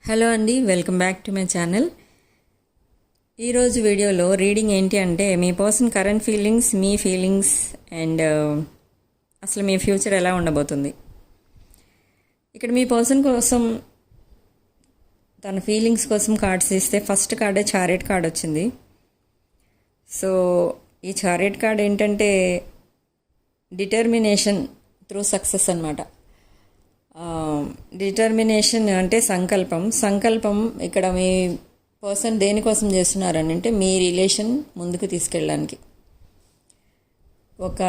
Hello అండి, welcome back to my channel. ఈరోజు వీడియోలో రీడింగ్ ఏంటి అంటే మీ పర్సన్ కరెంట్ ఫీలింగ్స్, మీ ఫీలింగ్స్ అండ్ అసలు మీ ఫ్యూచర్ ఎలా ఉండబోతుంది. ఇక్కడ మీ పర్సన్ కోసం తన ఫీలింగ్స్ కోసం కార్డ్స్ ఇస్తే ఫస్ట్ కార్డే చారియట్ కార్డ్ వచ్చింది. సో ఈ చారియట్ కార్డ్ ఏంటంటే డిటర్మినేషన్ త్రూ సక్సెస్ అన్నమాట. డిటర్మినేషన్ అంటే సంకల్పం ఇక్కడ మీ పర్సన్ దేనికోసం చేస్తున్నారని అంటే మీ రిలేషన్ ముందుకు తీసుకెళ్ళడానికి ఒక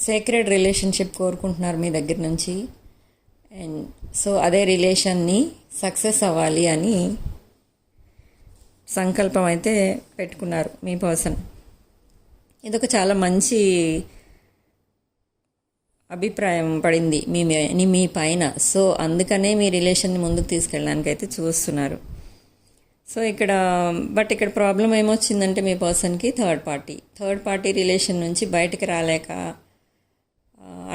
సేక్రెడ్ రిలేషన్షిప్ కోరుకుంటున్నారు మీ దగ్గర నుంచి. అండ్ సో అదే రిలేషన్ని సక్సెస్ అవ్వాలి అని సంకల్పం అయితే పెట్టుకున్నారు మీ పర్సన్. ఇదొక చాలా మంచి అభిప్రాయం పడింది మీ పైన. సో అందుకనే మీ రిలేషన్ని ముందుకు తీసుకెళ్ళడానికి అయితే చూస్తున్నారు. సో ఇక్కడ ప్రాబ్లం ఏమొచ్చిందంటే మీ పర్సన్కి థర్డ్ పార్టీ రిలేషన్ నుంచి బయటికి రాలేక,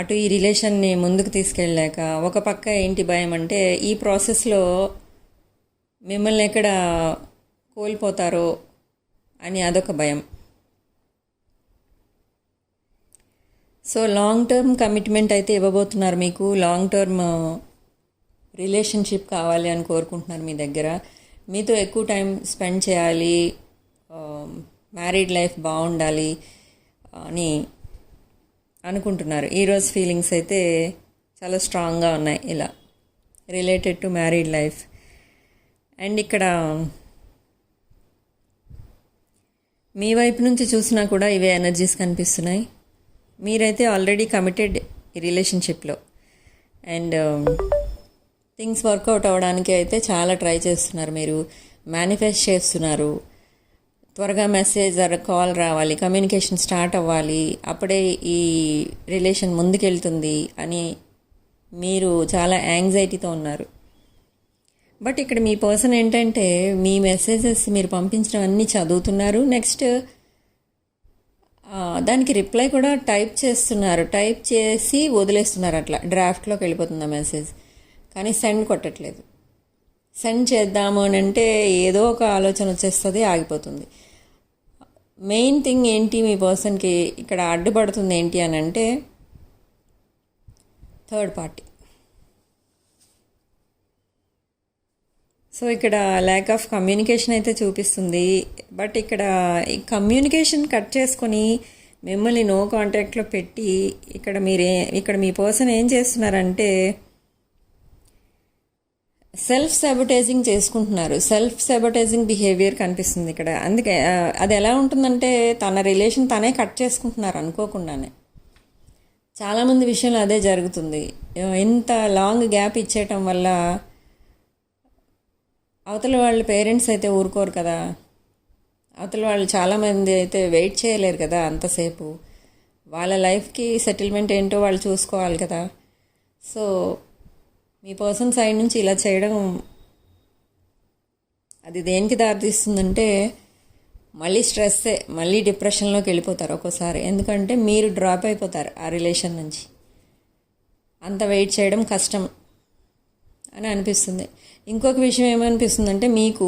అటు ఈ రిలేషన్ని ముందుకు తీసుకెళ్ళలేక, ఒక పక్క ఏంటి భయం అంటే ఈ ప్రాసెస్లో మిమ్మల్ని ఎక్కడ కోల్పోతారో అని అదొక భయం. సో లాంగ్ టర్మ్ కమిట్మెంట్ అయితే ఇవ్వబోతున్నారు మీకు. లాంగ్ టర్మ్ రిలేషన్షిప్ కావాలి అని కోరుకుంటున్నారు మీ దగ్గర. మీతో ఎక్కువ టైం స్పెండ్ చేయాలి, మ్యారీడ్ లైఫ్ బాగుండాలి అని అనుకుంటున్నారు. ఈరోజు ఫీలింగ్స్ అయితే చాలా స్ట్రాంగ్గా ఉన్నాయి ఇలా related to married life. And ఇక్కడ మీ వైపు నుంచి చూసినా కూడా ఇవే ఎనర్జీస్ కనిపిస్తున్నాయి. మీరైతే ఆల్రెడీ కమిటెడ్ ఈ రిలేషన్షిప్లో అండ్ థింగ్స్ వర్కౌట్ అవ్వడానికి అయితే చాలా ట్రై చేస్తున్నారు. మీరు మేనిఫెస్ట్ చేస్తున్నారు, త్వరగా మెసేజ్ కాల్ రావాలి, కమ్యూనికేషన్ స్టార్ట్ అవ్వాలి, అప్పుడే ఈ రిలేషన్ ముందుకెళ్తుంది అని మీరు చాలా యాంగ్జైటీతో ఉన్నారు. బట్ ఇక్కడ మీ పర్సన్ ఏంటంటే మీ మెసేజెస్ మీరు పంపించినవన్నీ చదువుతున్నారు. నెక్స్ట్ దానికి రిప్లై కూడా టైప్ చేసి వదిలేస్తున్నారు. అట్లా డ్రాఫ్ట్లోకి వెళ్ళిపోతుంది ఆ మెసేజ్, కానీ సెండ్ కొట్టట్లేదు. సెండ్ చేద్దాము అని అంటే ఏదో ఒక ఆలోచన వచ్చేస్తుంది, ఆగిపోతుంది. మెయిన్ థింగ్ ఏంటి మీ పర్సన్కి ఇక్కడ అడ్డుపడుతుంది ఏంటి అని అంటే థర్డ్ పార్టీ. సో ఇక్కడ ల్యాక్ ఆఫ్ కమ్యూనికేషన్ అయితే చూపిస్తుంది. బట్ ఇక్కడ ఈ కమ్యూనికేషన్ కట్ చేసుకొని మిమ్మల్ని నో కాంటాక్ట్లో పెట్టి ఇక్కడ మీ పర్సన్ ఏం చేస్తున్నారంటే సెల్ఫ్ సాబోటైజింగ్ చేసుకుంటున్నారు. సెల్ఫ్ సాబోటైజింగ్ బిహేవియర్ కనిపిస్తుంది ఇక్కడ. అందుకే అది ఎలా ఉంటుందంటే తన రిలేషన్ తనే కట్ చేసుకుంటున్నారు అనుకోకుండానే. చాలామంది విషయంలో అదే జరుగుతుంది. ఇంత లాంగ్ గ్యాప్ ఇచ్చేయటం వల్ల అవతల వాళ్ళ పేరెంట్స్ అయితే ఊరుకోరు కదా, అవతల వాళ్ళు చాలామంది అయితే వెయిట్ చేయలేరు కదా అంతసేపు. వాళ్ళ లైఫ్కి సెటిల్మెంట్ ఏంటో వాళ్ళు చూసుకోవాలి కదా. సో మీ పర్సన్ సైడ్ నుంచి ఇలా చేయడం అది దేనికి దారితీస్తుందంటే మళ్ళీ స్ట్రెస్సే, మళ్ళీ డిప్రెషన్లోకి వెళ్ళిపోతారు ఒక్కోసారి. ఎందుకంటే మీరు డ్రాప్ అయిపోతారు ఆ రిలేషన్ నుంచి. అంత వెయిట్ చేయడం కష్టం అని అనిపిస్తుంది. ఇంకొక విషయం ఏమనిపిస్తుందంటే మీకు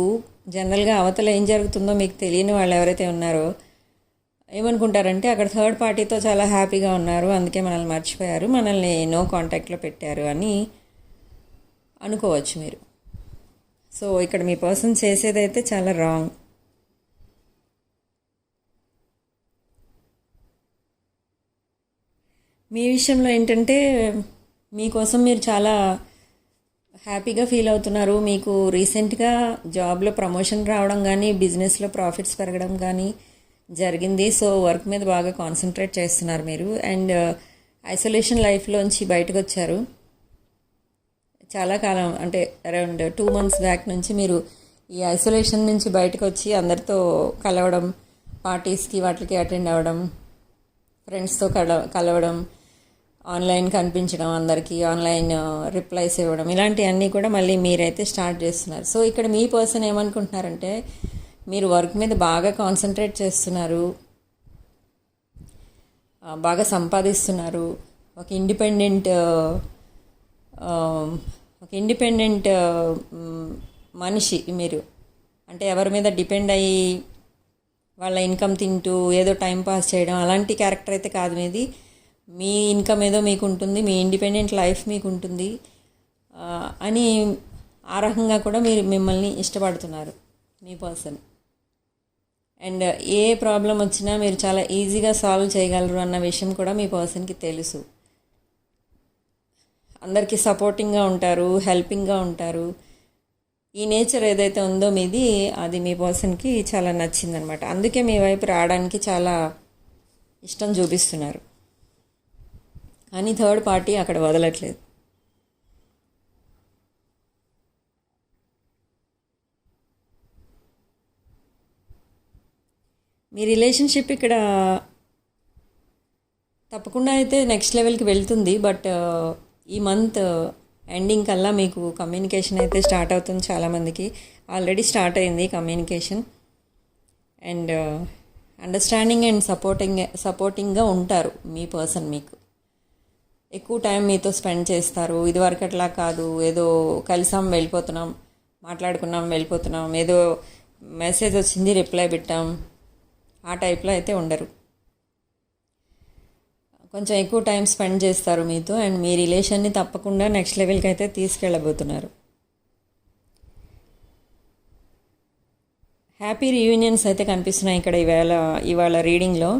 జనరల్గా అవతల ఏం జరుగుతుందో మీకు తెలియని వాళ్ళు ఎవరైతే ఉన్నారో ఏమనుకుంటారంటే అక్కడ థర్డ్ పార్టీతో చాలా హ్యాపీగా ఉన్నారు, అందుకే మనల్ని మర్చిపోయారు, మనల్ని నో కాంటాక్ట్లో పెట్టారు అని అనుకోవచ్చు మీరు. సో ఇక్కడ మీ పర్సన్ చేసేదైతే చాలా రాంగ్. మీ విషయంలో ఏంటంటే మీకోసం మీరు చాలా హ్యాపీగా ఫీల్ అవుతున్నారు. మీకు రీసెంట్గా జాబ్లో ప్రమోషన్ రావడం కానీ, బిజినెస్లో ప్రాఫిట్స్ పెరగడం కానీ జరిగింది. సో వర్క్ మీద బాగా కాన్సన్ట్రేట్ చేస్తున్నారు మీరు. అండ్ ఐసోలేషన్ లైఫ్లోంచి బయటకు వచ్చారు. చాలా కాలం అంటే అరౌండ్ 2 months బ్యాక్ నుంచి మీరు ఈ ఐసోలేషన్ నుంచి బయటకు వచ్చి అందరితో కలవడం, పార్టీస్కి వాటికి అటెండ్ అవ్వడం, ఫ్రెండ్స్తో కలవడం, ఆన్లైన్ కనిపించడం, అందరికీ ఆన్లైన్ రిప్లైస్ ఇవ్వడం, ఇలాంటివన్నీ కూడా మళ్ళీ మీరైతే స్టార్ట్ చేస్తున్నారు. సో ఇక్కడ మీ పర్సన్ ఏమనుకుంటున్నారంటే మీరు వర్క్ మీద బాగా కాన్సన్ట్రేట్ చేస్తున్నారు, బాగా సంపాదిస్తున్నారు, ఒక ఇండిపెండెంట్ ఒక ఇండిపెండెంట్ మనిషి మీరు. అంటే ఎవరి మీద డిపెండ్ అయ్యి వాళ్ళ ఇన్కమ్ తింటూ ఏదో టైం పాస్ చేయడం అలాంటి క్యారెక్టర్ అయితే కాదు మీది. మీ ఇన్కమ్ ఏదో మీకు ఉంటుంది, మీ ఇండిపెండెంట్ లైఫ్ మీకు ఉంటుంది అని ఆ రకంగా కూడా మీరు మిమ్మల్ని ఇష్టపడుతున్నారు మీ పర్సన్. అండ్ ఏ ప్రాబ్లం వచ్చినా మీరు చాలా ఈజీగా సాల్వ్ చేయగలరు అన్న విషయం కూడా మీ పర్సన్కి తెలుసు. అందరికీ సపోర్టింగ్గా ఉంటారు, హెల్పింగ్గా ఉంటారు. ఈ నేచర్ ఏదైతే ఉందో మీది, అది మీ పర్సన్కి చాలా నచ్చిందనమాట. అందుకే మీ వైపు రావడానికి చాలా ఇష్టం చూపిస్తున్నారు. కానీ థర్డ్ పార్టీ అక్కడ వదలట్లేదు. మీ రిలేషన్షిప్ ఇక్కడ తప్పకుండా అయితే నెక్స్ట్ లెవెల్కి వెళ్తుంది. బట్ ఈ మంత్ ఎండింగ్ కల్లా మీకు కమ్యూనికేషన్ అయితే స్టార్ట్ అవుతుంది. చాలామందికి ఆల్రెడీ స్టార్ట్ అయింది కమ్యూనికేషన్. అండ్ అండర్స్టాండింగ్ అండ్ సపోర్టింగ్గా ఉంటారు మీ పర్సన్. మీకు ఎక్కువ టైం మీతో స్పెండ్ చేస్తారు. ఇదివరకు అట్లా కాదు, ఏదో కలిసాం వెళ్ళిపోతున్నాం, మాట్లాడుకున్నాం వెళ్ళిపోతున్నాం, ఏదో మెసేజ్ వచ్చింది రిప్లై పెట్టాం, ఆ టైప్లో అయితే ఉండరు. కొంచెం ఎక్కువ టైం స్పెండ్ చేస్తారు మీతో. అండ్ మీ రిలేషన్ని తప్పకుండా నెక్స్ట్ లెవెల్కి అయితే తీసుకెళ్ళబోతున్నారు. హ్యాపీ రీయూనియన్స్ అయితే కనిపిస్తున్నాయి ఇక్కడ ఇవాళ రీడింగ్లో.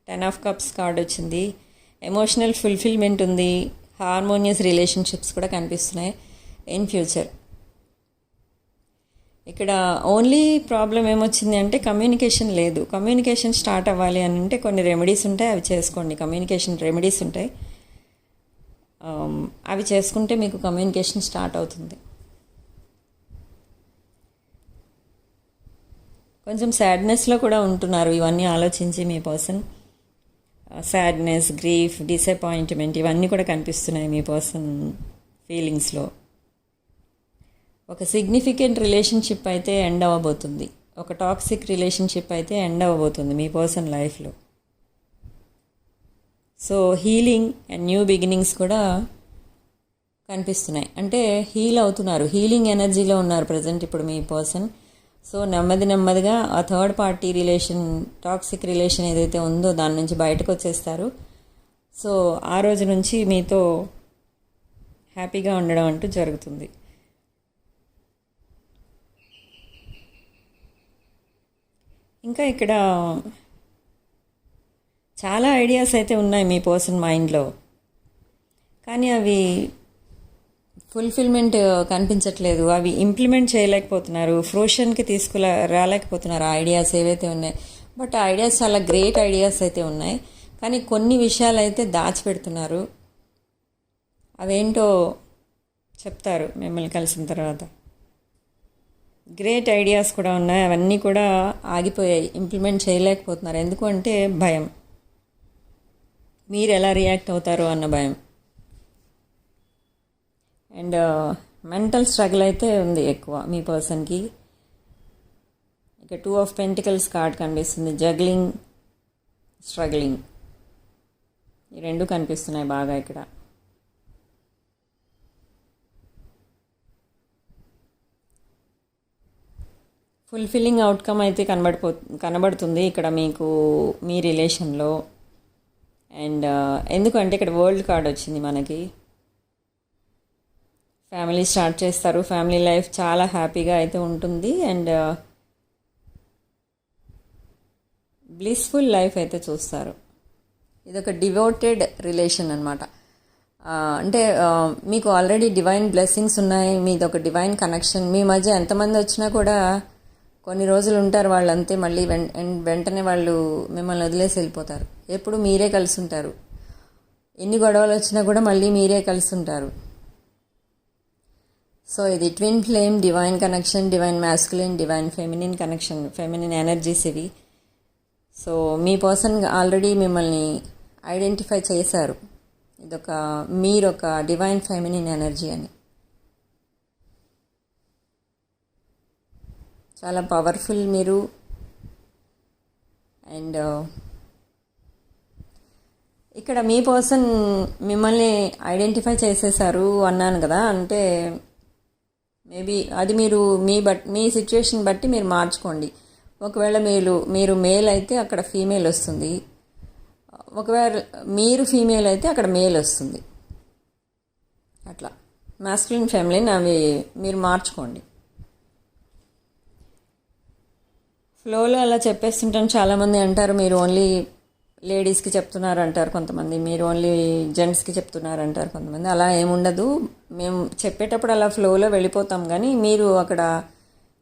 10 ఆఫ్ కప్స్ కార్డ్ వచ్చింది. ఎమోషనల్ ఫుల్ఫిల్మెంట్ ఉంది. హార్మోనియస్ రిలేషన్షిప్స్ కూడా కనిపిస్తున్నాయి ఇన్ ఫ్యూచర్. ఇక్కడ ఓన్లీ ప్రాబ్లం ఏమొచ్చింది అంటే కమ్యూనికేషన్ లేదు. కమ్యూనికేషన్ స్టార్ట్ అవ్వాలి అని అంటే కొన్ని రెమెడీస్ ఉంటాయి, అవి చేసుకోండి. కమ్యూనికేషన్ రెమెడీస్ ఉంటాయి, అవి చేసుకుంటే మీకు కమ్యూనికేషన్ స్టార్ట్ అవుతుంది. కొంచెం సాడ్నెస్లో కూడా ఉంటున్నారు ఇవన్నీ ఆలోచించి మీ పర్సన్. సాడ్నెస్, గ్రీఫ్, డిసప్పాయింట్మెంట్ ఇవన్నీ కూడా కనిపిస్తున్నాయి మీ పర్సన్ ఫీలింగ్స్లో. ఒక సిగ్నిఫికెంట్ రిలేషన్షిప్ అయితే ఎండ్ అవ్వబోతుంది. ఒక టాక్సిక్ రిలేషన్షిప్ అయితే ఎండ్ అవ్వబోతుంది మీ పర్సన్ లైఫ్లో. So healing and new beginnings కూడా కనిపిస్తున్నాయి. అంటే హీల్ అవుతున్నారు, హీలింగ్ ఎనర్జీలో ఉన్నారు ప్రజెంట్ ఇప్పుడు మీ పర్సన్. సో నెమ్మదిగా ఆ third party relation, toxic relation ఏదైతే ఉందో దాని నుంచి బయటకు వచ్చేస్తారు. సో ఆ రోజు నుంచి మీతో హ్యాపీగా ఉండడం అంటూ జరుగుతుంది. ఇంకా ఇక్కడ చాలా ఐడియాస్ అయితే ఉన్నాయి మీ పర్సన్ మైండ్లో, కానీ అవి ఫుల్ఫిల్మెంట్ కనిపించట్లేదు. అవి ఇంప్లిమెంట్ చేయలేకపోతున్నారు, ఫ్రూషన్కి రాలేకపోతున్నారు ఆ ఐడియాస్ ఏవైతే ఉన్నాయి. బట్ ఆ ఐడియాస్ చాలా గ్రేట్ ఐడియాస్ అయితే ఉన్నాయి, కానీ కొన్ని విషయాలు అయితే దాచిపెడుతున్నారు. అవేంటో చెప్తారు మిమ్మల్ని కలిసిన తర్వాత. గ్రేట్ ఐడియాస్ కూడా ఉన్నాయి, అవన్నీ కూడా ఆగిపోయాయి, ఇంప్లిమెంట్ చేయలేకపోతున్నారు. ఎందుకు అంటే భయం, మీరు ఎలా రియాక్ట్ అవుతారో అన్న భయం. అండ్ మెంటల్ స్ట్రగుల్ అయితే ఉంది ఎక్కువ మీ పర్సన్కి. ఇక 2 ఆఫ్ పెంటికల్స్ కార్డ్ కనిపిస్తుంది. జగ్లింగ్, స్ట్రగ్లింగ్ ఈ రెండు కనిపిస్తున్నాయి బాగా ఇక్కడ. ఫుల్ఫిల్లింగ్ అవుట్కమ్ అయితే కనబడుతుంది ఇక్కడ మీకు మీ రిలేషన్లో. అండ్ ఎందుకంటే ఇక్కడ వరల్డ్ కార్డ్ వచ్చింది మనకి. ఫ్యామిలీ స్టార్ట్ చేస్తారు, ఫ్యామిలీ లైఫ్ చాలా హ్యాపీగా అయితే ఉంటుంది. అండ్ బ్లిస్ఫుల్ లైఫ్ అయితే చూస్తారు. ఇదొక డివోటెడ్ రిలేషన్ అనమాట. అంటే మీకు ఆల్రెడీ డివైన్ బ్లెస్సింగ్స్ ఉన్నాయి, మీది ఒక డివైన్ కనెక్షన్. మీ మధ్య ఎంతమంది వచ్చినా కూడా కొన్ని రోజులు ఉంటారు వాళ్ళంతే, మళ్ళీ వెంటనే వాళ్ళు మిమ్మల్ని వదిలేసి వెళ్ళిపోతారు. ఎప్పుడు మీరే కలిసి ఉంటారు. ఎన్ని గొడవలు వచ్చినా కూడా మళ్ళీ మీరే కలిసి ఉంటారు. సో ఇది twin flame divine connection, divine masculine, divine feminine connection, feminine energies ఇవి. సో మీ పర్సన్ ఆల్రెడీ మిమ్మల్ని ఐడెంటిఫై చేశారు, మీరొక డివైన్ ఫెమినిన్ ఎనర్జీ అని. చాలా పవర్ఫుల్ మీరు. అండ్ ఇక్కడ మీ పర్సన్ మిమ్మల్ని ఐడెంటిఫై చేసేసారు అన్నాను కదా, అంటే మేబీ అది మీరు మీ సిచ్యువేషన్ బట్టి మీరు మార్చుకోండి. ఒకవేళ మీరు మేల్ అయితే అక్కడ ఫీమేల్ వస్తుంది, ఒకవేళ మీరు ఫీమేల్ అయితే అక్కడ మేల్ వస్తుంది. అట్లా మాస్కులిన్ ఫెమిలిన్ అవి మీరు మార్చుకోండి. ఫ్లోలో అలా చెప్పేస్తుంటాను. చాలామంది అంటారు మీరు ఓన్లీ లేడీస్కి చెప్తున్నారు అంటారు కొంతమంది, మీరు ఓన్లీ జెంట్స్కి చెప్తున్నారు అంటారు కొంతమంది. అలా ఏముండదు, మేము చెప్పేటప్పుడు అలా ఫ్లోలో వెళ్ళిపోతాం, కానీ మీరు అక్కడ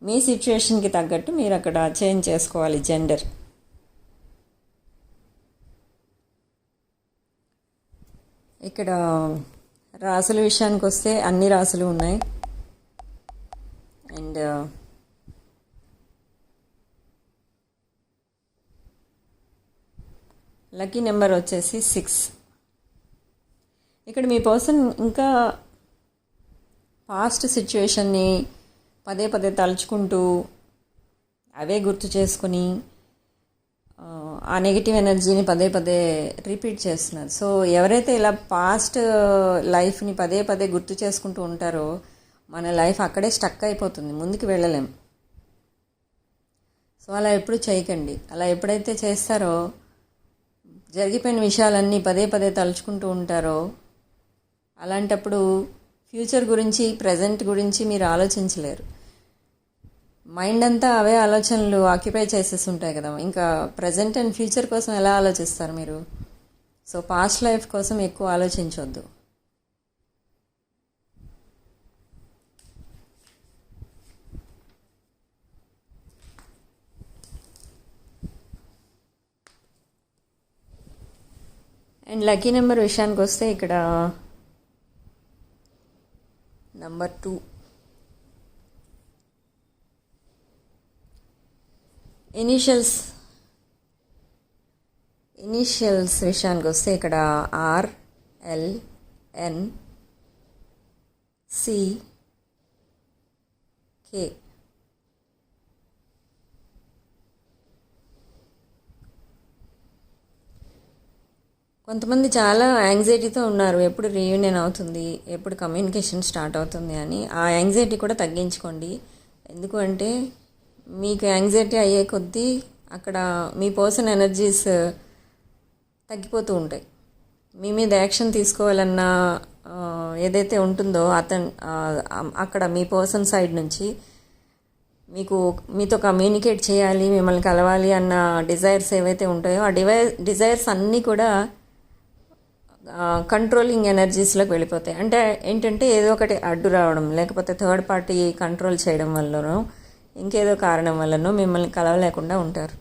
మీ సిచ్యువేషన్కి తగ్గట్టు మీరు అక్కడ చేంజ్ చేసుకోవాలి జెండర్. ఇక్కడ రాసుల విషయానికి వస్తే అన్ని రాసులు ఉన్నాయి. అండ్ లక్కీ నెంబర్ వచ్చేసి 6. ఇక్కడ మీ పర్సన్ ఇంకా పాస్ట్ సిచ్యువేషన్ని పదే పదే తలుచుకుంటూ అవే గుర్తు చేసుకుని ఆ నెగిటివ్ ఎనర్జీని పదే పదే రిపీట్ చేస్తున్నారు. సో ఎవరైతే ఇలా పాస్ట్ లైఫ్ని పదే పదే గుర్తు చేసుకుంటూ ఉంటారో మన లైఫ్ అక్కడే స్టక్ అయిపోతుంది, ముందుకు వెళ్ళలేం. సో అలా ఎప్పుడు చేయకండి. అలా ఎప్పుడైతే చేస్తారో, జరిగిపోయిన విషయాలన్నీ పదే పదే తలుచుకుంటూ ఉంటారో, అలాంటప్పుడు ఫ్యూచర్ గురించి ప్రజెంట్ గురించి మీరు ఆలోచించలేరు. మైండ్ అంతా అవే ఆలోచనలు ఆక్యుపై చేసేసి ఉంటాయి కదా, ఇంకా ప్రజెంట్ అండ్ ఫ్యూచర్ కోసం ఎలా ఆలోచిస్తారు మీరు? సో పాస్ట్ లైఫ్ కోసం ఎక్కువ ఆలోచించవద్దు. అండ్ లక్కీ నెంబర్ విషయానికి వస్తే ఇక్కడ నంబర్ 2. ఇనీషియల్స్ విషయానికి వస్తే ఇక్కడ RLNCK. కొంతమంది చాలా యాంగ్జైటీతో ఉన్నారు, ఎప్పుడు రీయూనియన్ అవుతుంది, ఎప్పుడు కమ్యూనికేషన్ స్టార్ట్ అవుతుంది అని. ఆ యాంగ్జైటీ కూడా తగ్గించుకోండి. ఎందుకు అంటే మీకు యాంగ్జైటీ అయ్యే కొద్దీ అక్కడ మీ పర్సన్ ఎనర్జీస్ తగ్గిపోతూ ఉంటాయి. మీ మీద యాక్షన్ తీసుకోవాలన్న ఏదైతే ఉంటుందో అక్కడ మీ పర్సన్ సైడ్ నుంచి మీతో కమ్యూనికేట్ చేయాలి, మిమ్మల్ని కలవాలి అన్న డిజైర్స్ ఏవైతే ఉంటాయో ఆ డిజైర్స్ అన్నీ కూడా కంట్రోలింగ్ ఎనర్జీస్లోకి వెళ్ళిపోతాయి. అంటే ఏంటంటే ఏదో ఒకటి అడ్డు రావడం, లేకపోతే థర్డ్ పార్టీ కంట్రోల్ చేయడం వల్లనో ఇంకేదో కారణం వల్లనో మిమ్మల్ని కలవలేకుండా ఉంటారు.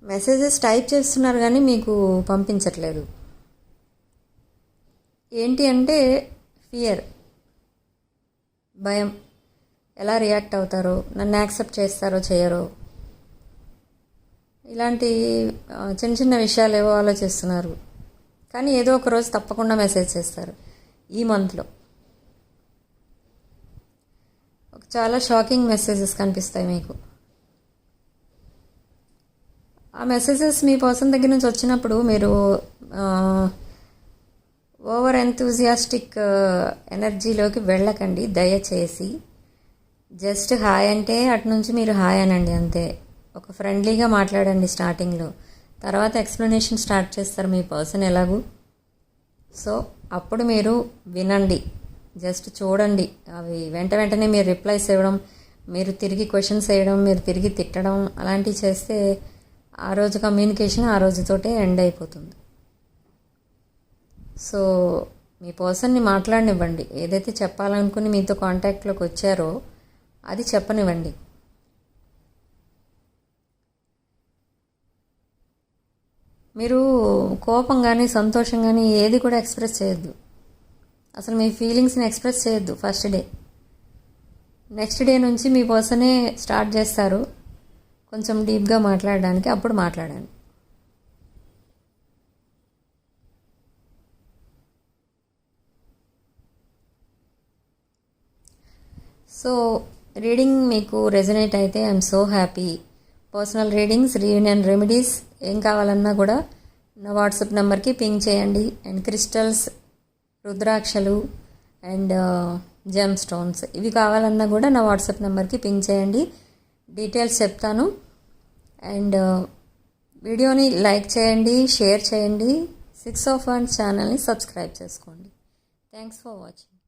మెసేజెస్ టైప్ చేస్తున్నారు కానీ మీకు పంపించట్లేదు. ఏంటి అంటే ఫియర్, భయం, ఎలా రియాక్ట్ అవుతారో, నన్ను యాక్సెప్ట్ చేస్తారో చేయరో, ఇలాంటి చిన్న చిన్న విషయాలు ఏవో ఆలోచిస్తున్నారు. కానీ ఏదో ఒక రోజు తప్పకుండా మెసేజ్ చేస్తారు. ఈ మంత్లో చాలా షాకింగ్ మెసేజెస్ కనిపిస్తాయి మీకు. ఆ మెసేజెస్ మీ పర్సన్ దగ్గర నుంచి వచ్చినప్పుడు మీరు ఓవర్ ఎంతూజియాస్టిక్ ఎనర్జీలోకి వెళ్ళకండి దయచేసి. జస్ట్ హాయ్ అంటే అటు నుంచి మీరు హాయ్ అనండి అంతే. ఒక ఫ్రెండ్లీగా మాట్లాడండి స్టార్టింగ్లో, తర్వాత ఎక్స్ప్లెనేషన్ స్టార్ట్ చేస్తారు మీ పర్సన్ ఎలాగూ. సో అప్పుడు మీరు వినండి, జస్ట్ చూడండి. అవి వెంటనే మీరు రిప్లైస్ ఇవ్వడం, మీరు తిరిగి క్వశ్చన్స్ వేయడం, మీరు తిరిగి తిట్టడం అలాంటివి చేస్తే ఆ రోజు కమ్యూనికేషన్ ఆ రోజుతోటే ఎండ్ అయిపోతుంది. సో మీ పర్సన్ని మాట్లాడనివ్వండి. ఏదైతే చెప్పాలనుకుని మీతో కాంటాక్ట్లోకి వచ్చారో అది చెప్పనివ్వండి. మీరు కోపం కానీ సంతోషం కానీ ఏది కూడా ఎక్స్ప్రెస్ చేయొద్దు. అసలు మీ ఫీలింగ్స్ని ఎక్స్ప్రెస్ చేయొద్దు ఫస్ట్ డే. నెక్స్ట్ డే నుంచి మీ పర్సనే స్టార్ట్ చేస్తారు కొంచెం డీప్గా మాట్లాడడానికి, అప్పుడు మాట్లాడండి. సో రీడింగ్ మీకు రెజనేట్ అయితే I'm so happy. Personal readings, reunion remedies ఏం కావాలన్నా కూడా నా వాట్సాప్ నెంబర్కి పింగ్ చేయండి. అండ్ క్రిస్టల్స్, రుద్రాక్షలు అండ్ జెమ్ స్టోన్స్ ఇవి కావాలన్నా కూడా నా వాట్సాప్ నెంబర్కి పింగ్ చేయండి, డీటెయిల్స్ చెప్తాను. అండ్ వీడియోని లైక్ చేయండి, షేర్ చేయండి. 6 of Wands ఛానల్ని సబ్స్క్రైబ్ చేసుకోండి. Thanks for watching.